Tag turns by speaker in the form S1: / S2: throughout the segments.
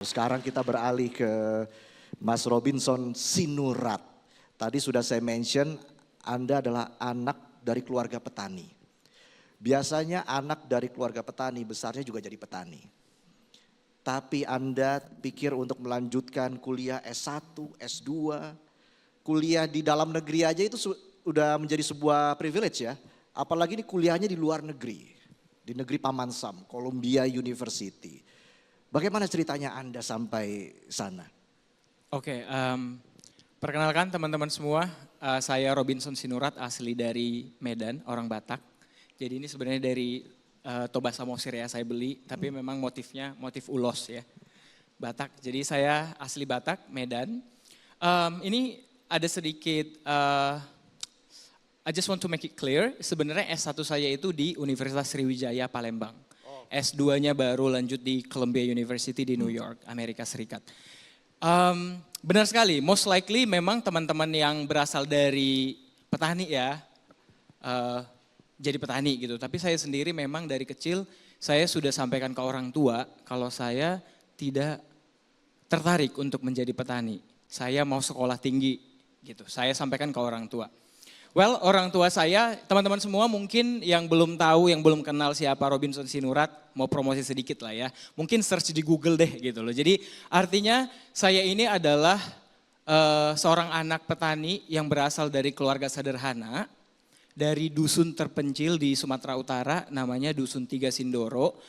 S1: Sekarang kita beralih ke Mas Robinson Sinurat. Tadi sudah saya mention Anda adalah anak dari keluarga petani. Biasanya anak dari keluarga petani besarnya juga jadi petani. Tapi Anda pikir untuk melanjutkan kuliah S1, S2, kuliah di dalam negeri aja itu sudah menjadi sebuah privilege ya. Apalagi ini kuliahnya di luar negeri, di negeri Paman Sam, Columbia University. Bagaimana ceritanya Anda sampai sana?
S2: Oke, perkenalkan teman-teman semua, saya Robinson Sinurat, asli dari Medan, orang Batak. Jadi ini sebenarnya dari Toba Samosir ya, saya beli, tapi memang motifnya motif ulos ya, Batak. Jadi saya asli Batak, Medan. Ini ada sedikit, I just want to make it clear, sebenarnya S1 saya itu di Universitas Sriwijaya Palembang. S2-nya baru lanjut di Columbia University di New York, Amerika Serikat. Benar sekali, most likely memang teman-teman yang berasal dari petani ya, jadi petani gitu. Tapi saya sendiri memang dari kecil, saya sudah sampaikan ke orang tua kalau saya tidak tertarik untuk menjadi petani. Saya mau sekolah tinggi gitu, saya sampaikan ke orang tua. Well, orang tua saya, teman-teman semua mungkin yang belum tahu, yang belum kenal siapa Robinson Sinurat, mau promosi sedikit lah ya. Mungkin search di Google deh gitu loh. Jadi artinya saya ini adalah seorang anak petani yang berasal dari keluarga sederhana, dari dusun terpencil di Sumatera Utara, namanya Dusun Tiga Sindoro.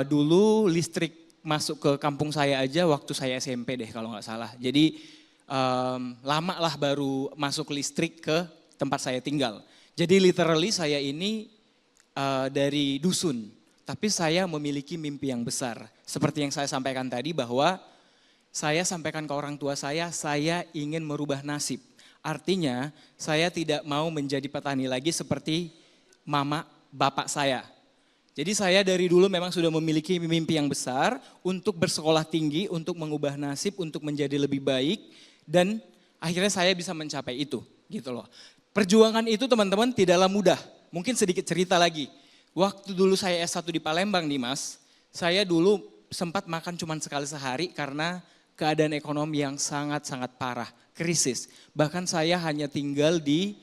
S2: Dulu listrik masuk ke kampung saya aja waktu saya SMP deh kalau nggak salah. Jadi lama lah baru masuk listrik ke tempat saya tinggal. Jadi literally saya ini dari dusun, tapi saya memiliki mimpi yang besar. Seperti yang saya sampaikan tadi bahwa saya sampaikan ke orang tua saya ingin merubah nasib. Artinya saya tidak mau menjadi petani lagi seperti mama bapak saya. Jadi saya dari dulu memang sudah memiliki mimpi yang besar untuk bersekolah tinggi, untuk mengubah nasib, untuk menjadi lebih baik. Dan akhirnya saya bisa mencapai itu gitu loh. Perjuangan itu teman-teman tidaklah mudah. Mungkin sedikit cerita lagi. Waktu dulu saya S1 di Palembang nih Mas, saya dulu sempat makan cuma sekali sehari karena keadaan ekonomi yang sangat-sangat parah, krisis. Bahkan saya hanya tinggal di,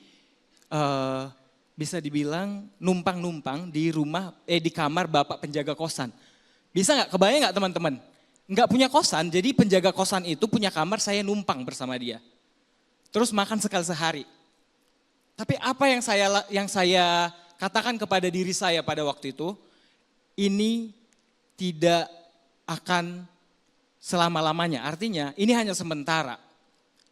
S2: bisa dibilang numpang-numpang di rumah, di kamar bapak penjaga kosan. Bisa nggak, kebayang nggak teman-teman? Nggak punya kosan, jadi penjaga kosan itu punya kamar, saya numpang bersama dia. Terus makan sekali sehari. Tapi apa yang saya katakan kepada diri saya pada waktu itu, ini tidak akan selama-lamanya. Artinya ini hanya sementara.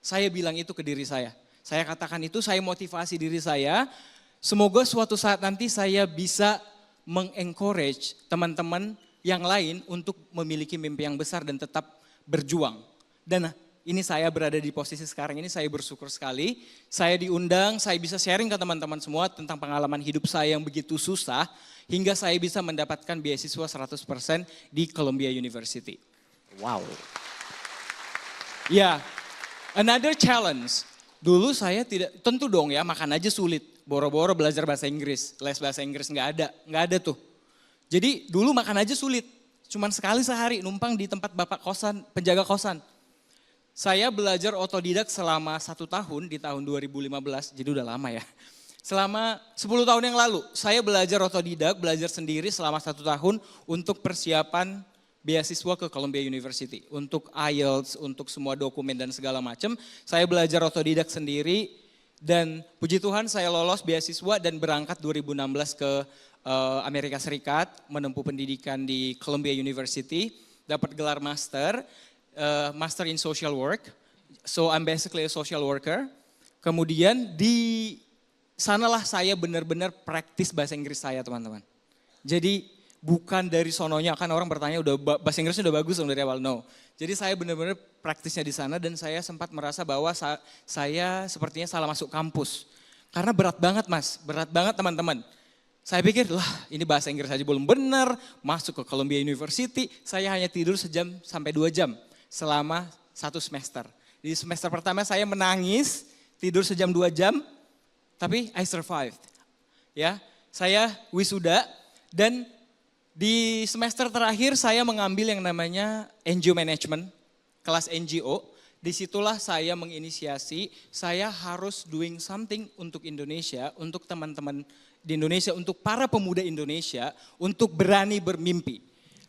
S2: Saya bilang itu ke diri saya. Saya katakan itu, saya motivasi diri saya. Semoga suatu saat nanti saya bisa mengencourage teman-teman yang lain untuk memiliki mimpi yang besar dan tetap berjuang. Dan ini saya berada di posisi sekarang ini, saya bersyukur sekali. Saya diundang, saya bisa sharing ke teman-teman semua tentang pengalaman hidup saya yang begitu susah. Hingga saya bisa mendapatkan beasiswa 100% di Columbia University.
S1: Wow.
S2: Ya, another challenge. Dulu saya tidak, tentu dong ya makan aja sulit. Boro-boro belajar bahasa Inggris, les bahasa Inggris nggak ada tuh. Jadi dulu makan aja sulit. Cuman sekali sehari numpang di tempat bapak kosan, penjaga kosan. Saya belajar otodidak selama 1 tahun di tahun 2015, jadi udah lama ya. Selama 10 tahun yang lalu, saya belajar otodidak, belajar sendiri selama 1 tahun untuk persiapan beasiswa ke Columbia University. Untuk IELTS, untuk semua dokumen dan segala macam, saya belajar otodidak sendiri. Dan puji Tuhan saya lolos beasiswa dan berangkat 2016 ke Amerika Serikat, menempuh pendidikan di Columbia University, dapat gelar master. Master in Social Work, so I'm basically a social worker. Kemudian di sanalah saya benar-benar praktis bahasa Inggris saya teman-teman. Jadi bukan dari sononya, kan orang bertanya udah bahasa Inggrisnya udah bagus dong dari awal, no. Jadi saya benar-benar praktisnya di sana dan saya sempat merasa bahwa saya sepertinya salah masuk kampus. Karena berat banget Mas, berat banget teman-teman. Saya pikir, lah ini bahasa Inggris aja belum benar, masuk ke Columbia University, saya hanya tidur sejam sampai 2 jam. Selama 1 semester. Di semester pertama saya menangis, tidur sejam 2 jam, tapi I survived. Ya, saya wisuda dan Di semester terakhir saya mengambil yang namanya NGO Management, kelas NGO. Disitulah saya menginisiasi, saya harus doing something untuk Indonesia, untuk teman-teman di Indonesia, untuk para pemuda Indonesia, untuk berani bermimpi.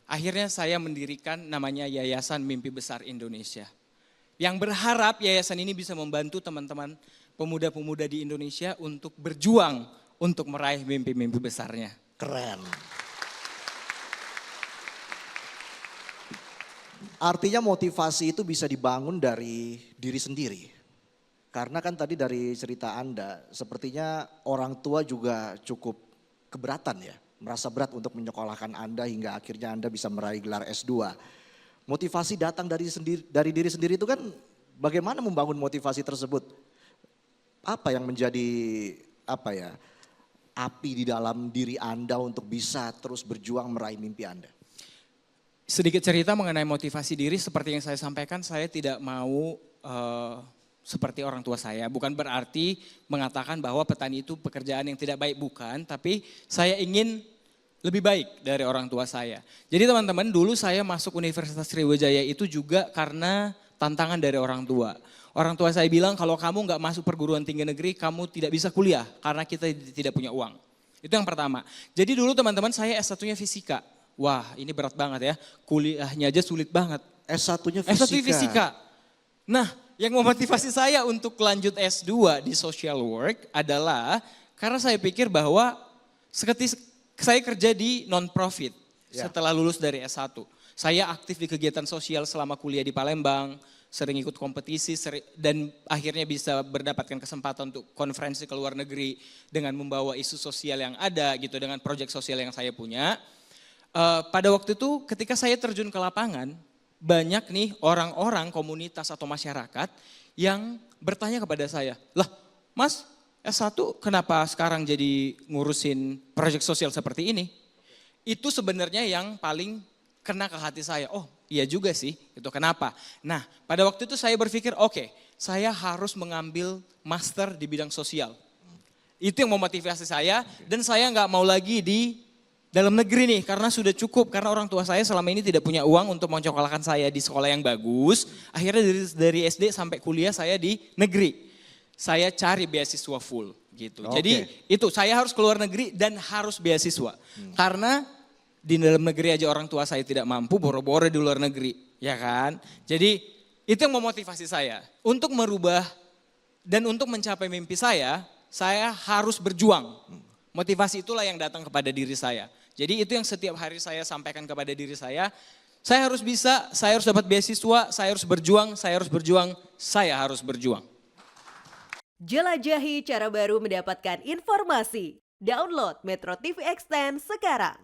S2: Akhirnya saya mendirikan namanya Yayasan Mimpi Besar Indonesia. Yang berharap yayasan ini bisa membantu teman-teman pemuda-pemuda di Indonesia untuk berjuang untuk meraih mimpi-mimpi besarnya.
S1: Keren. Artinya motivasi itu bisa dibangun dari diri sendiri. Karena kan tadi dari cerita Anda, sepertinya orang tua juga cukup keberatan ya. Merasa berat untuk menyekolahkan Anda hingga akhirnya Anda bisa meraih gelar S2. Motivasi datang dari diri sendiri itu kan bagaimana membangun motivasi tersebut? Apa yang menjadi api di dalam diri Anda untuk bisa terus berjuang meraih mimpi Anda?
S2: Sedikit cerita mengenai motivasi diri, seperti yang saya sampaikan, saya tidak mau seperti orang tua saya. Bukan berarti mengatakan bahwa petani itu pekerjaan yang tidak baik, bukan. Tapi saya ingin lebih baik dari orang tua saya. Jadi teman-teman, dulu saya masuk Universitas Sriwijaya itu juga karena tantangan dari orang tua. Orang tua saya bilang kalau kamu nggak masuk perguruan tinggi negeri, kamu tidak bisa kuliah karena kita tidak punya uang. Itu yang pertama. Jadi dulu teman-teman saya S1-nya fisika. Wah, ini berat banget ya. Kuliahnya aja sulit banget.
S1: S1-nya fisika.
S2: S1 fisika. Nah, yang memotivasi saya untuk lanjut S2 di social work adalah karena saya pikir bahwa saya kerja di non-profit setelah lulus dari S1. Saya aktif di kegiatan sosial selama kuliah di Palembang, sering ikut kompetisi dan akhirnya bisa mendapatkan kesempatan untuk konferensi ke luar negeri dengan membawa isu sosial yang ada gitu dengan proyek sosial yang saya punya. Pada waktu itu ketika saya terjun ke lapangan, banyak nih orang-orang komunitas atau masyarakat yang bertanya kepada saya, lah Mas S1 kenapa sekarang jadi ngurusin proyek sosial seperti ini? Itu sebenarnya yang paling kena ke hati saya, oh iya juga sih, itu kenapa? Nah pada waktu itu saya berpikir oke, saya harus mengambil master di bidang sosial. Itu yang memotivasi saya dan saya nggak mau lagi di dalam negeri nih, karena sudah cukup, karena orang tua saya selama ini tidak punya uang untuk menyekolahkan saya di sekolah yang bagus. Akhirnya dari SD sampai kuliah saya di negeri. Saya cari beasiswa full gitu. Jadi itu saya harus keluar negeri dan harus beasiswa. Karena di dalam negeri aja orang tua saya tidak mampu, boro-boro di luar negeri. Ya kan? Jadi itu yang memotivasi saya. Untuk merubah dan untuk mencapai mimpi saya harus berjuang. Motivasi itulah yang datang kepada diri saya. Jadi itu yang setiap hari saya sampaikan kepada diri saya harus bisa, saya harus dapat beasiswa, saya harus berjuang, saya harus berjuang.
S3: Jelajahi cara baru mendapatkan informasi. Download Metro TV Extend sekarang.